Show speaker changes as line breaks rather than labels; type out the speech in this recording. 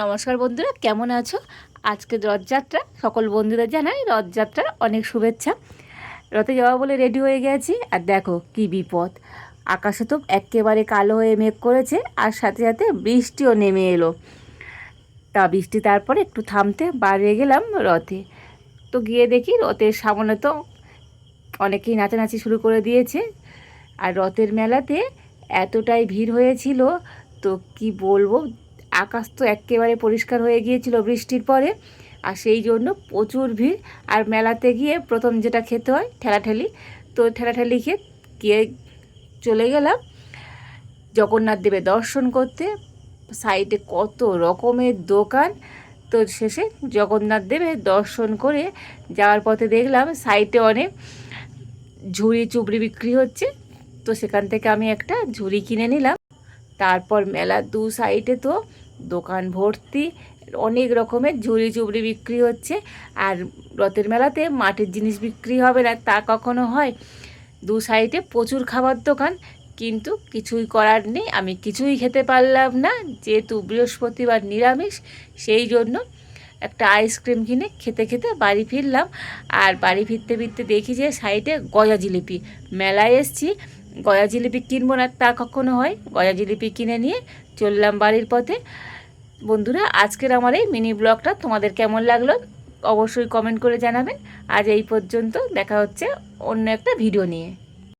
নমস্কার বন্ধুরা, কেমন আছো? আজকে রথযাত্রা, সকল বন্ধুদের জানাই রথযাত্রার অনেক শুভেচ্ছা। রথে যাওয়া বলে রেডি হয়ে গেছি, আর দেখো কি বিপদ! আকাশে তো একেবারে কালো হয়ে মেঘ করেছে, আর সাথে সাথে বৃষ্টিও নেমে এলো। তা বৃষ্টি তারপরে একটু থামতে বাড়িয়ে গেলাম রথে। তো গিয়ে দেখি রথের সামনে তো অনেকেই নাচানাচি শুরু করে দিয়েছে। আর রথের মেলাতে এতটাই ভিড় হয়েছিল, তো কি বলবো, আকাশ তো একেবারে পরিষ্কার হয়ে গিয়েছিল বৃষ্টির পরে, আর সেই জন্য প্রচুর ভিড়। আর মেলাতে গিয়ে প্রথম যেটা খেতে হয় ঠেলাঠেলি, তো ঠেলাঠেলি খেয়ে গিয়ে চলে গেলাম জগন্নাথ দেবের দর্শন করতে। সাইডে কত রকমের দোকান, তো শেষে জগন্নাথ দেবের দর্শন করে যাওয়ার পথে দেখলাম সাইডে অনেক ঝুড়ি চুবড়ি বিক্রি হচ্ছে, তো সেখান থেকে আমি একটা ঝুড়ি কিনে নিলাম। তারপর মেলার দু সাইডে তো দোকান ভর্তি, অনেক রকমের ঝুড়ি চুবড়ি বিক্রি হচ্ছে। আর রথের মেলাতে মাটির জিনিস বিক্রি হবে না তা কখনো হয়? দু সাইডে প্রচুর খাবার দোকান, কিন্তু কিছুই করার নেই, আমি কিছুই খেতে পারলাম না, যেহেতু বৃহস্পতিবার নিরামিষ। সেই জন্য একটা আইসক্রিম কিনে খেতে খেতে বাড়ি ফিরলাম। আর বাড়ি ফিরতে ফিরতে দেখি যে সাইডে গজা জিলিপি, মেলায় এসছি, গজা জিলিপি কিনবো না তা কখনো হয়? গজা জিলিপি কিনে নিয়ে চললাম বাড়ির পথে। বন্ধুরা, আজকের আমার এই মিনি ব্লগটা তোমাদের কেমন লাগলো অবশ্যই কমেন্ট করে জানাবেন। আজ এই পর্যন্ত, দেখা হচ্ছে অন্য একটা ভিডিও নিয়ে।